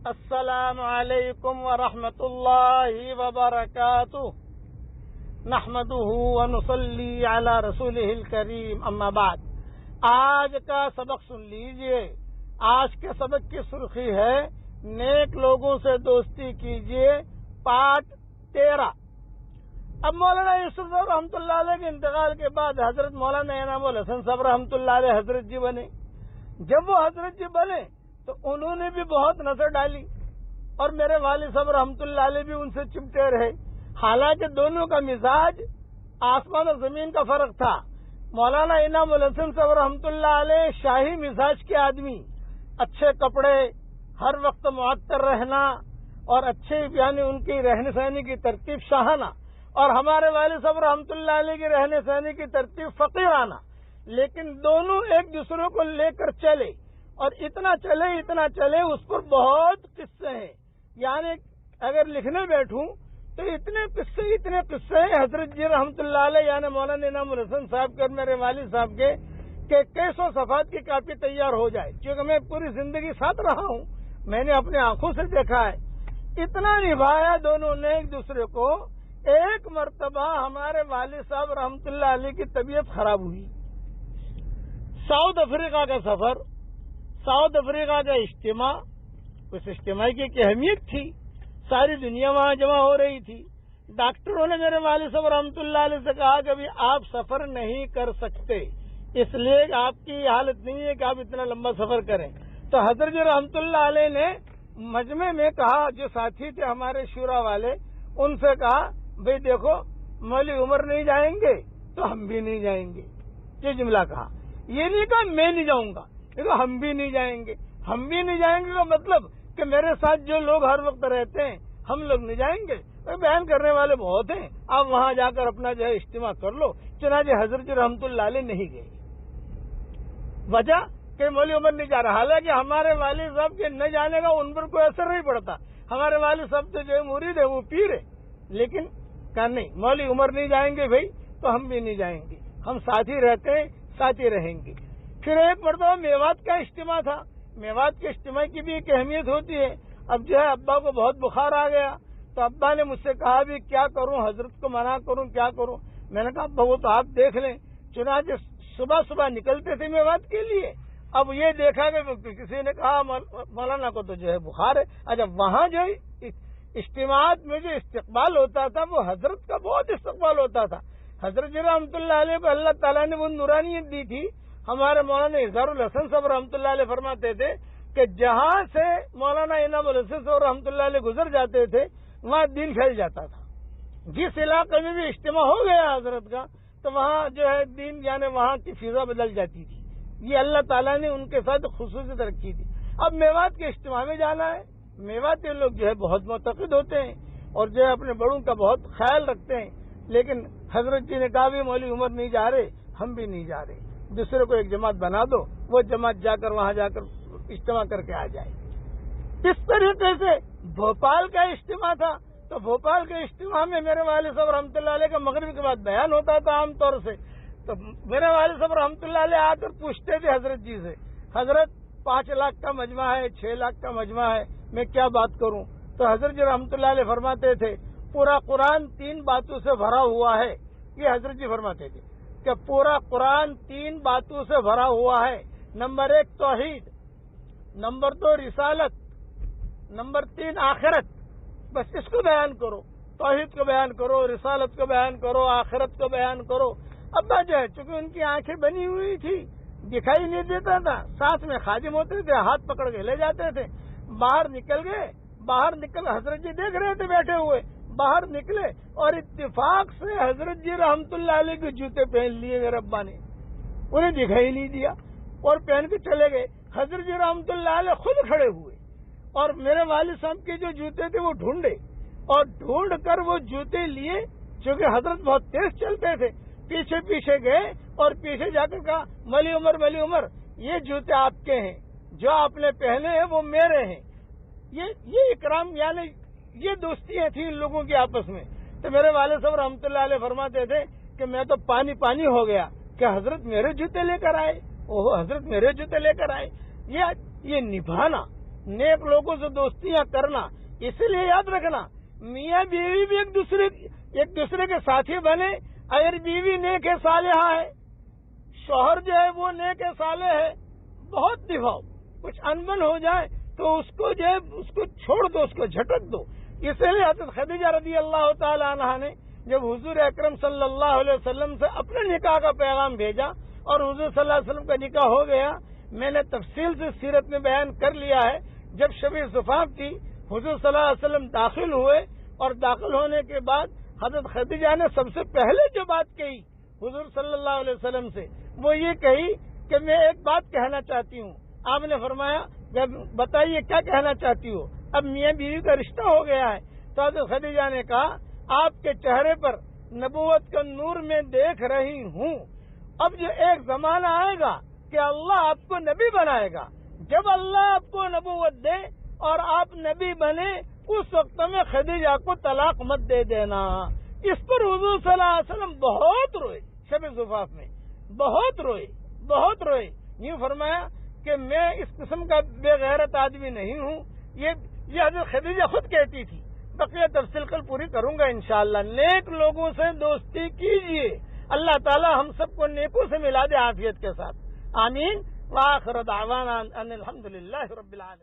السلام علیکم ورحمۃ اللہ وبرکاتہ نحمده ونصلی علی رسولہ الکریم اما بعد. آج کا سبق سن لیجئے. آج کے سبق کی سرخی ہے نیک لوگوں سے دوستی کیجئے پارٹ 13. اب مولانا یوسف صاحب رحمۃ اللہ علیہ کے انتقال کے بعد حضرت مولانا انعام الحسن صاحب رحمۃ اللہ علیہ حضرت جی بنے. جب وہ حضرت جی بنے تو انہوں نے بھی بہت نظر ڈالی اور میرے والد صاحب رحمۃ اللہ علیہ بھی ان سے چمٹے رہے. حالانکہ دونوں کا مزاج آسمان اور زمین کا فرق تھا. مولانا انعام الحسن صاحب رحمۃ اللہ علیہ شاہی مزاج کے آدمی، اچھے کپڑے، ہر وقت معطر رہنا اور اچھے یعنی ان کی رہنے سہنے کی ترتیب شاہانہ، اور ہمارے والد صاحب رحمۃ اللہ علیہ کی رہنے سہنے کی ترتیب فقیرانہ. لیکن دونوں ایک دوسرے کو لے کر چلے اور اتنا چلے اس پر بہت قصے ہیں. یعنی اگر لکھنے بیٹھوں تو اتنے قصے ہیں حضرت جی رحمۃ اللہ علیہ یعنی مولانا انعام الحسن صاحب کے اور میرے والد صاحب کے کہ کیسوں صفحات کی کاپی تیار ہو جائے. کیونکہ میں پوری زندگی ساتھ رہا ہوں، میں نے اپنے آنکھوں سے دیکھا ہے. اتنا نبھایا دونوں نے ایک دوسرے کو. ایک مرتبہ ہمارے والد صاحب رحمۃ اللہ علیہ کی طبیعت خراب ہوئی. ساؤتھ افریقہ کا سفر، ساؤتھ افریقہ کا اجتماع، اس اجتماع کی ایک اہمیت تھی، ساری دنیا وہاں جمع ہو رہی تھی. ڈاکٹروں نے میرے والد صاحب رحمۃ اللہ علیہ سے کہا کہ ابھی آپ سفر نہیں کر سکتے، اس لیے آپ کی حالت نہیں ہے کہ آپ اتنا لمبا سفر کریں. تو حضرت جی رحمۃ اللہ علیہ نے مجمع میں کہا، جو ساتھی تھے ہمارے شورا والے، ان سے کہا بھئی دیکھو مولوی عمر نہیں جائیں گے تو ہم بھی نہیں جائیں گے. یہ جملہ کہا. یہ نہیں کہا میں نہیں جاؤں گا، ہم بھی نہیں جائیں گے. ہم بھی نہیں جائیں گے کا مطلب کہ میرے ساتھ جو لوگ ہر وقت رہتے ہیں ہم لوگ نہیں جائیں گے. بیان کرنے والے بہت ہیں، آپ وہاں جا کر اپنا جو ہے اجتماع کر لو. چنانچہ حضرت رحمۃ اللہ علیہ نہیں گئے. وجہ کہ مولوی عمر نہیں جا رہا. حالانکہ ہمارے والد صاحب کے نہ جانے کا ان پر کوئی اثر نہیں پڑتا. ہمارے والد صاحب تو جو ہے مرید ہے، وہ پیر ہے. لیکن کہا نہیں مولوی عمر نہیں جائیں گے بھائی تو ہم بھی نہیں جائیں گے، ہم ساتھ ہی رہتے ہیں، ساتھ ہی رہیں گے. پھر ایک مرتبہ میوات کا اجتماع تھا. میوات کے اجتماع کی بھی ایک اہمیت ہوتی ہے. اب جو ہے ابا کو بہت بخار آ گیا تو ابا نے مجھ سے کہا بھی کیا کروں، حضرت کو منع کروں، کیا کروں. میں نے کہا ابا وہ تو آپ دیکھ لیں. چنانچہ صبح نکلتے تھے میوات کے لیے. اب یہ دیکھا کہ کسی نے کہا مولانا کو تو جو ہے بخار ہے. اچھا وہاں جو اجتماعات میں جو استقبال ہوتا تھا وہ حضرت کا بہت استقبال ہوتا تھا. حضرت جی رحمۃ اللہ علیہ کو اللہ تعالیٰ نے وہ نورانیت دی تھی. ہمارے مولانا اظہار الحسن صاحب رحمۃ اللہ علیہ فرماتے تھے کہ جہاں سے مولانا انعام الحسن صاحب رحمۃ اللہ علیہ گزر جاتے تھے وہاں دین پھیل جاتا تھا. جس علاقے میں بھی اجتماع ہو گیا حضرت کا تو وہاں جو ہے دین یعنی وہاں کی فضا بدل جاتی تھی. یہ اللہ تعالیٰ نے ان کے ساتھ خصوصیت رکھی تھی. اب میوات کے اجتماع میں جانا ہے. میوات کے لوگ جو ہے بہت معتقد ہوتے ہیں اور جو ہے اپنے بڑوں کا بہت خیال رکھتے ہیں. لیکن حضرت جی نے کہا بھی مولوی عمر نہیں جا رہے، ہم بھی نہیں جا رہے، دوسرے کو ایک جماعت بنا دو، وہ جماعت جا کر وہاں جا کر اجتماع کر کے آ جائے. اس طریقے سے بھوپال کا اجتماع تھا. تو بھوپال کے اجتماع میں میرے والد صاحب رحمۃ اللہ علیہ کا مغرب کے بعد بیان ہوتا تھا عام طور سے. تو میرے والد صاحب رحمۃ اللہ علیہ آ کر پوچھتے تھے حضرت جی سے، حضرت 5 لاکھ کا مجمع ہے، 6 لاکھ کا مجمع ہے، میں کیا بات کروں؟ تو حضرت جی رحمۃ اللہ علیہ فرماتے تھے پورا قرآن 3 باتوں سے بھرا ہوا ہے. یہ حضرت جی فرماتے تھے کہ پورا قرآن 3 باتوں سے بھرا ہوا ہے. نمبر 1 توحید، نمبر 2 رسالت، نمبر 3 آخرت. بس اس کو بیان کرو، توحید کو بیان کرو، رسالت کو بیان کرو، آخرت کو بیان کرو. ابا جو ہے چونکہ ان کی آنکھیں بنی ہوئی تھی دکھائی نہیں دیتا تھا، ساتھ میں خادم ہوتے تھے، ہاتھ پکڑ کے لے جاتے تھے. باہر نکل گئے، باہر نکل حضرت جی دیکھ رہے تھے بیٹھے ہوئے، باہر نکلے اور اتفاق سے حضرت جی رحمۃ اللہ علیہ کے جوتے پہن لیے میرے ابا نے. انہیں دکھائی نہیں دیا اور پہن کے چلے گئے. حضرت جی رحمۃ اللہ علیہ خود کھڑے ہوئے اور میرے والد صاحب کے جو جوتے تھے وہ ڈھونڈے اور ڈھونڈ کر وہ جوتے لیے. چونکہ حضرت بہت تیز چلتے تھے، پیچھے گئے اور پیچھے جا کر کہا مولوی عمر یہ جوتے آپ کے ہیں، جو آپ نے پہنے ہیں وہ میرے ہیں. یہ اکرام یعنی یہ دوستیاں تھیں ان لوگوں کی آپس میں. تو میرے والد صاحب رحمۃ اللہ علیہ فرماتے تھے کہ میں تو پانی ہو گیا کہ حضرت میرے جوتے لے کر آئے، حضرت میرے جوتے لے کر آئے. یہ نبھانا نیک لوگوں سے دوستیاں کرنا. اس لیے یاد رکھنا میاں بیوی بھی ایک دوسرے کے ساتھی بنے. اگر بیوی نیک ہے صالحہ ہے، شوہر جو ہے وہ نیک ہے صالح ہے، بہت نبھاؤ. کچھ انبن ہو جائے تو اس کو جو ہے اس کو چھوڑ دو، اس کو جھٹک دو. اس لیے حضرت خدیجہ رضی اللہ تعالی عنہا نے جب حضور اکرم صلی اللہ علیہ وسلم سے اپنے نکاح کا پیغام بھیجا اور حضور صلی اللہ علیہ وسلم کا نکاح ہو گیا، میں نے تفصیل سے سیرت میں بیان کر لیا ہے. جب شب زفاف تھی، حضور صلی اللہ علیہ وسلم داخل ہوئے اور داخل ہونے کے بعد حضرت خدیجہ نے سب سے پہلے جو بات کہی حضور صلی اللہ علیہ وسلم سے وہ یہ کہی کہ میں ایک بات کہنا چاہتی ہوں. آپ نے فرمایا بتائیے کیا کہنا چاہتی ہو؟ اب میاں بیوی کا رشتہ ہو گیا ہے. تو حضرت خدیجہ نے کہا آپ کے چہرے پر نبوت کا نور میں دیکھ رہی ہوں. اب جو ایک زمانہ آئے گا کہ اللہ آپ کو نبی بنائے گا. جب اللہ آپ کو نبوت دے اور آپ نبی بنے اس وقت میں خدیجہ کو طلاق مت دے دینا. اس پر حضور صلی اللہ علیہ وسلم بہت روئے. شب زفاف میں بہت روئے. یوں فرمایا کہ میں اس قسم کا بے غیرت آدمی نہیں ہوں. یہ حضرت خدیجہ خود کہتی تھی. بقیہ تفصیل کل پوری کروں گا انشاءاللہ. نیک لوگوں سے دوستی کیجیے. اللہ تعالی ہم سب کو نیکوں سے ملا دے عافیت کے ساتھ. آمین. وآخر دعوانا ان الحمدللہ رب العالمین.